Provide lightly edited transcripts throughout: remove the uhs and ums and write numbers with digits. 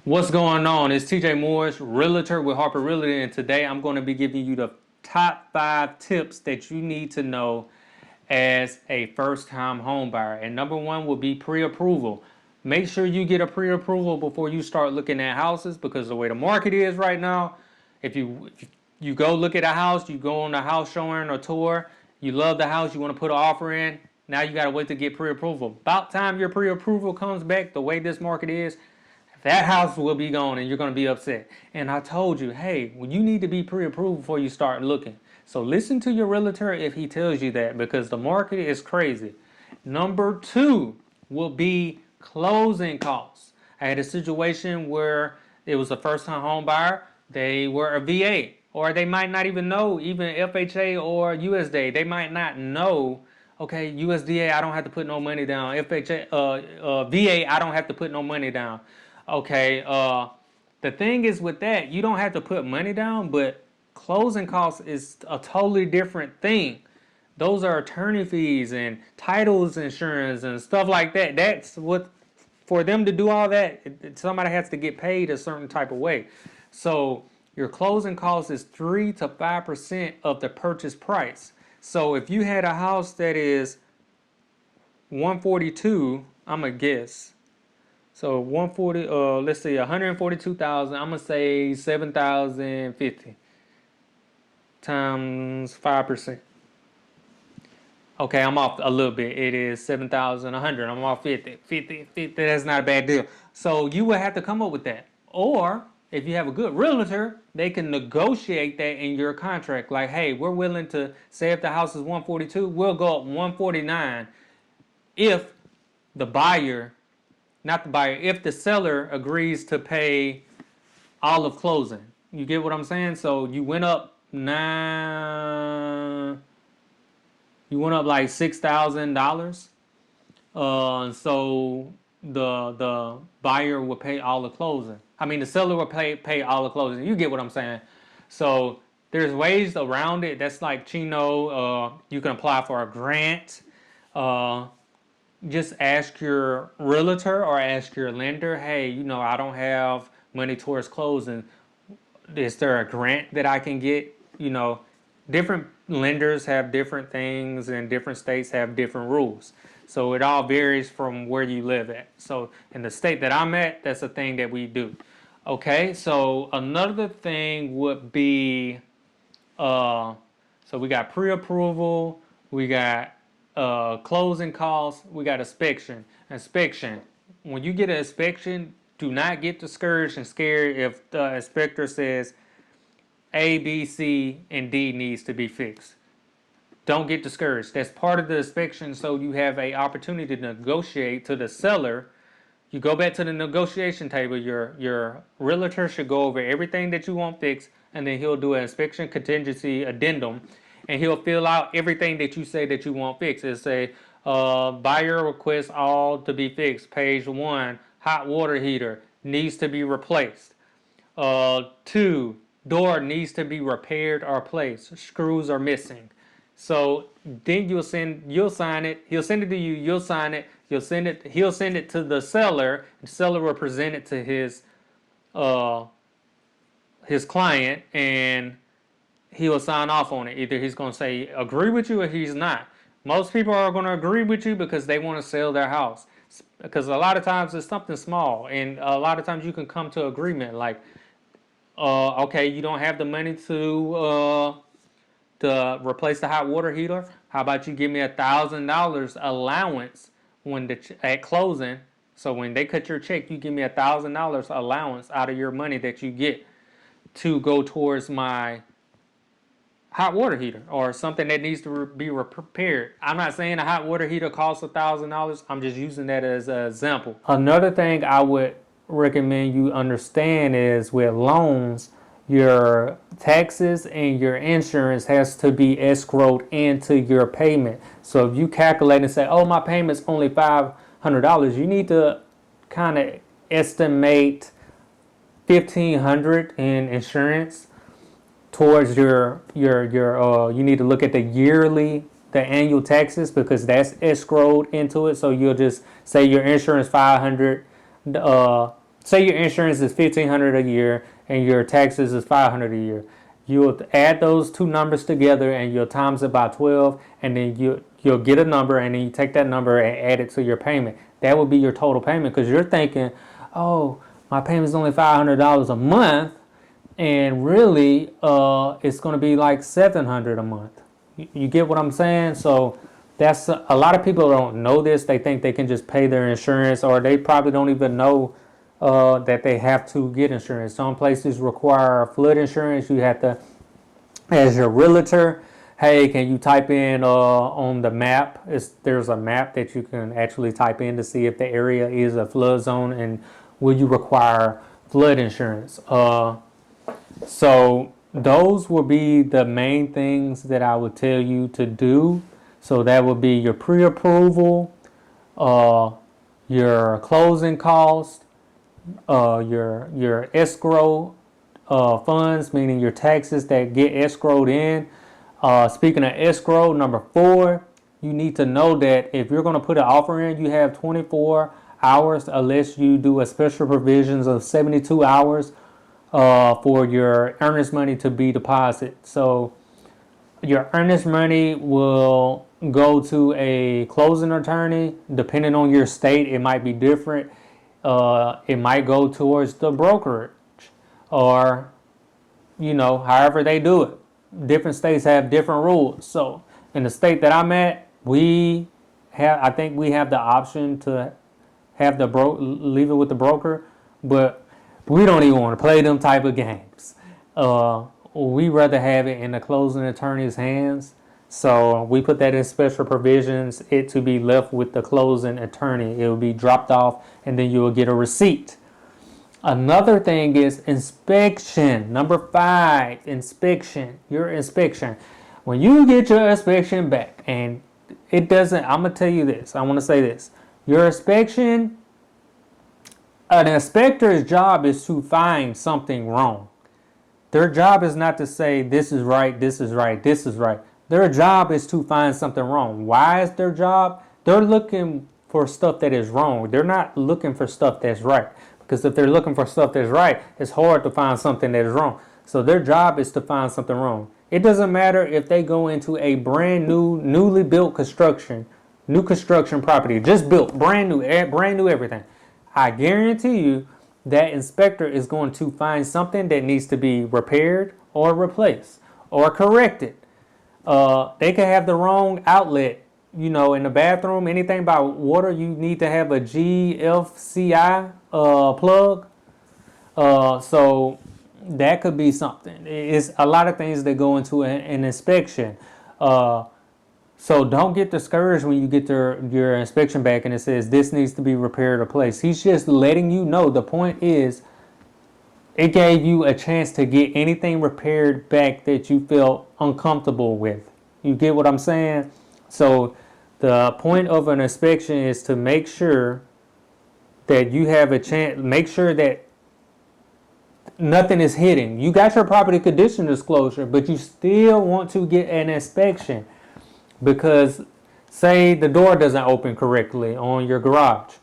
What's going on? It's TJ Morris, realtor with Harper Realty, and today I'm going to be giving you the top 5 tips that you need to know as a first-time home buyer. And number one will be pre-approval. Make sure you get a pre-approval before you start looking at houses, because the way the market is right now, if you go look at a house, you go on a house showing or tour, you love the house, you want to put an offer in, now you got to wait to get pre-approval. About time your pre-approval comes back, the way this market is, that house will be gone and you're going to be upset. And I told you, hey, well, you need to be pre-approved before you start looking. So listen to your realtor if he tells you that, because the market is crazy. Number two will be closing costs. I had a situation where it was a first-time home buyer. They were a VA, or they might not even know, even FHA or USDA. They might not know, okay, USDA, I don't have to put no money down. FHA, VA, I don't have to put no money down. Okay, the thing is with that, you don't have to put money down, but closing costs is a totally different thing. Those are attorney fees and titles insurance and stuff like that. That's what, for them to do all that, somebody has to get paid a certain type of way. So your closing cost is 3 to 5% of the purchase price. So if you had a house that is 142, I'm gonna guess. So 140, let's see, 142,000. I'm gonna say 7,050 times 5%. Okay, I'm off a little bit. It is 7,100. I'm off 50. 50. That's not a bad deal. So you will have to come up with that. Or if you have a good realtor, they can negotiate that in your contract. Like, hey, we're willing to say if the house is 142, we'll go up 149 if the buyer, not the buyer, if the seller agrees to pay all of closing. You get what I'm saying? So you went up like $6,000. So the buyer will pay all the closing. I mean, the seller will pay all the closing. You get what I'm saying? So there's ways around it. That's like Chino. You can apply for a grant. Just ask your realtor or ask your lender, hey, I don't have money towards closing. Is there a grant that I can get? Different lenders have different things and different states have different rules. So it all varies from where you live at. So in the state that I'm at, that's a thing that we do. Okay, so another thing would be, so we got pre-approval, we got closing costs, we got inspection. When you get an inspection, do not get discouraged and scared if the inspector says A, B, C, and D needs to be fixed. Don't get discouraged. That's part of the inspection, so you have an opportunity to negotiate to the seller. You go back to the negotiation table. Your realtor should go over everything that you want fixed, and then he'll do an inspection contingency addendum, and he'll fill out everything that you say that you want fixed. It'll say, buyer requests all to be fixed. Page 1, hot water heater needs to be replaced. 2, door needs to be repaired or replaced. Screws are missing. So then you'll sign it. He'll send it to you. You'll sign it. He'll send it to the seller. The seller will present it to his client, and he will sign off on it. Either he's going to say agree with you or he's not. Most people are going to agree with you because they want to sell their house. Because a lot of times it's something small, and a lot of times you can come to agreement like, okay, you don't have the money to replace the hot water heater. How about you give me $1,000 allowance at closing? So when they cut your check, you give me $1,000 allowance out of your money that you get to go towards my hot water heater or something that needs to be repaired. I'm not saying a hot water heater costs $1,000. I'm just using that as an example. Another thing I would recommend you understand is with loans, your taxes and your insurance has to be escrowed into your payment. So if you calculate and say, oh, my payment's only $500, you need to kind of estimate $1,500 in insurance towards your you need to look at the annual taxes, because that's escrowed into it. So you'll just say your insurance $500 say your insurance is $1,500 a year and your taxes is $500 a year. You'll add those two numbers together and you'll times it by 12, and then you'll get a number, and then you take that number and add it to your payment. That would be your total payment, because you're thinking, oh, my payment is only $500 a month, and really it's going to be like $700 a month. You get what I'm saying? So that's a lot of people don't know this. They think they can just pay their insurance, or they probably don't even know that they have to get insurance. Some places require flood insurance. You have to, as your realtor, hey, can you type in on the map? There's a map that you can actually type in to see if the area is a flood zone, and will you require flood insurance? So those will be the main things that I would tell you to do. So that would be your pre-approval, your closing cost, your escrow funds, meaning your taxes that get escrowed in. Speaking of escrow, number 4, you need to know that if you're going to put an offer in, you have 24 hours, unless you do a special provisions of 72 hours for your earnest money to be deposited. So your earnest money will go to a closing attorney. Depending on your state, it might be different. It might go towards the brokerage, or however they do it. Different states have different rules. So in the state that I'm at, I think we have the option to have leave it with the broker, but we don't even want to play them type of games. We rather have it in the closing attorney's hands. So we put that in special provisions, it to be left with the closing attorney. It will be dropped off, and then you will get a receipt. Another thing is inspection. Number 5, inspection. Your inspection. When you get your inspection back, and it doesn't, I'm going to tell you this. I want to say this. Your inspection, an inspector's job is to find something wrong. Their job is not to say this is right, this is right, this is right. Their job is to find something wrong. Why is their job? They're looking for stuff that is wrong. They're not looking for stuff that's right. Because if they're looking for stuff that's right, it's hard to find something that is wrong. So their job is to find something wrong. It doesn't matter if they go into a brand new, newly built construction, new construction property, just built, brand new everything. I guarantee you that inspector is going to find something that needs to be repaired or replaced or corrected. They could have the wrong outlet, in the bathroom. Anything about water, you need to have a GFCI plug. So that could be something. It's a lot of things that go into an inspection. So don't get discouraged when you get your inspection back and it says this needs to be repaired or replaced. He's just letting you know. The point is, it gave you a chance to get anything repaired back that you felt uncomfortable with. You get what I'm saying? So the point of an inspection is to make sure that you have a chance, make sure that nothing is hidden. You got your property condition disclosure, but you still want to get an inspection, because say the door doesn't open correctly on your garage.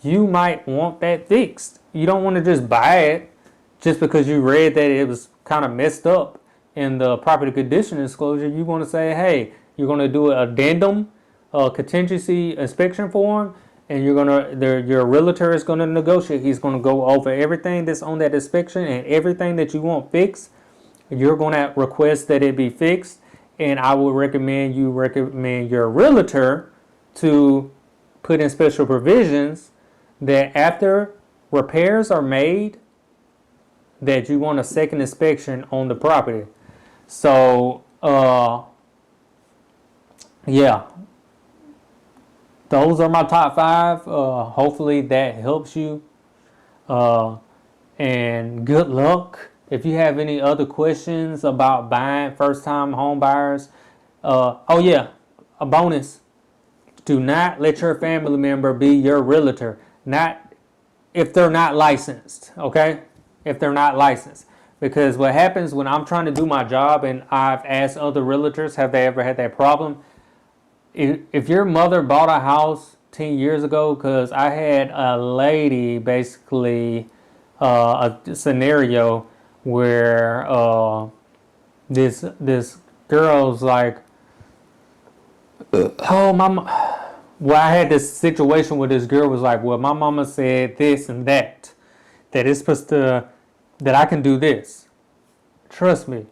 You might want that fixed. You don't want to just buy it just because you read that it was kind of messed up in the property condition disclosure. You want to say, hey, you're going to do an addendum, a contingency inspection form, and your realtor is going to negotiate. He's going to go over everything that's on that inspection, and everything that you want fixed, you're going to request that it be fixed. And I would recommend your realtor to put in special provisions that after repairs are made, that you want a second inspection on the property. So, yeah, those are my top 5. Hopefully that helps you. And good luck. If you have any other questions about buying, first-time home buyers, oh yeah, a bonus. Do not let your family member be your realtor. Not if they're not licensed, okay? If they're not licensed. Because what happens when I'm trying to do my job, and I've asked other realtors, have they ever had that problem? If your mother bought a house 10 years ago, because I had a lady basically a scenario where this girl's like, oh mama. Well, I had this situation where this girl was like, well, my mama said this and that it's supposed to, that I can do this. Trust me,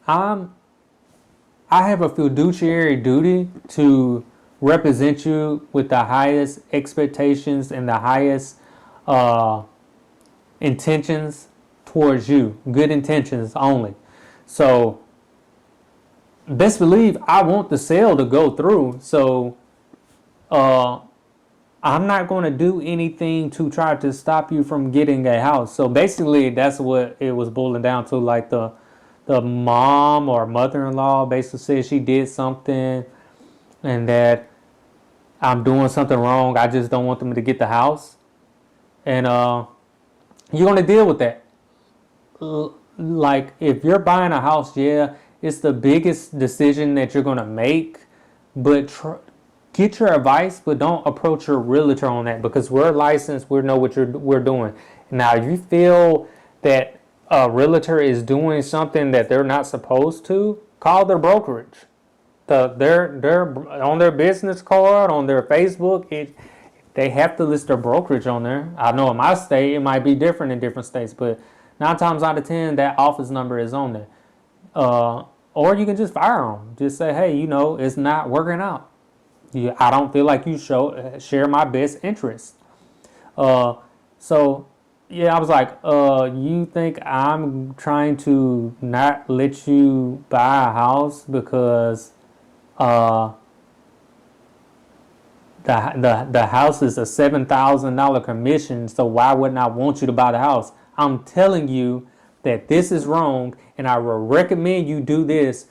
I have a fiduciary duty to represent you with the highest expectations and the highest intentions towards you. Good intentions only. So best believe I want the sale to go through. So I'm not going to do anything to try to stop you from getting a house. So basically, that's what it was boiling down to. Like the mom or mother-in-law basically said she did something and that I'm doing something wrong. I just don't want them to get the house. And you're going to deal with that. Like if you're buying a house, yeah, it's the biggest decision that you're going to make. But get your advice, but don't approach your realtor on that because we're licensed. We know what we're doing. Now, if you feel that a realtor is doing something that they're not supposed to, call their brokerage. They're on their business card, on their Facebook, they have to list their brokerage on there. I know in my state it might be different in different states, but 9 times out of 10 that office number is on there. Or you can just fire them. Just say, hey, it's not working out. I don't feel like you share my best interest. So yeah, I was like, you think I'm trying to not let you buy a house because the house is a $7,000 commission, so why wouldn't I want you to buy the house? I'm telling you that this is wrong, and I will recommend you do this.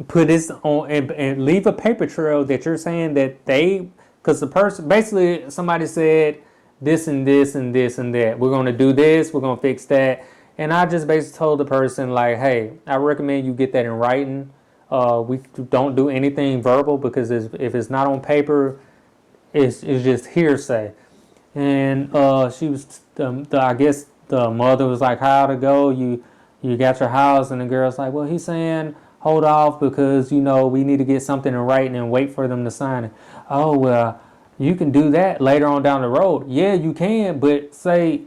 Put this on and leave a paper trail that you're saying that because the person, basically somebody said this and this and this and that. We're going to do this, we're going to fix that. And I just basically told the person like, hey, I recommend you get that in writing. We don't do anything verbal because if it's not on paper, it's just hearsay. And she was, I guess the mother was like, how'd it go? You got your house? And the girl's like, well, he's saying hold off because, we need to get something in writing and wait for them to sign it. Oh, well, you can do that later on down the road. Yeah, you can, but say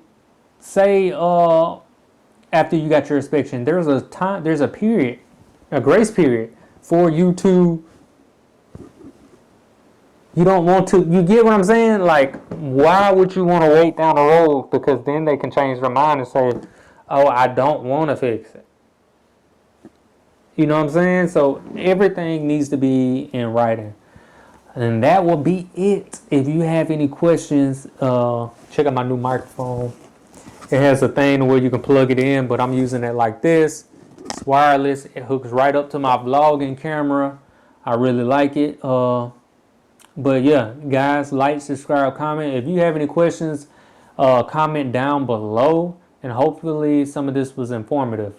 after you got your inspection, there's a period, a grace period for you to, you don't want to, you get what I'm saying? Like, why would you want to wait down the road? Because then they can change their mind and say, oh, I don't want to fix it. You know what I'm saying? So everything needs to be in writing. And that will be it. If you have any questions, check out my new microphone. It has a thing where you can plug it in, but I'm using it like this. It's wireless. It hooks right up to my vlogging camera. I really like it. But yeah, guys, like, subscribe, comment. If you have any questions, comment down below. And hopefully some of this was informative.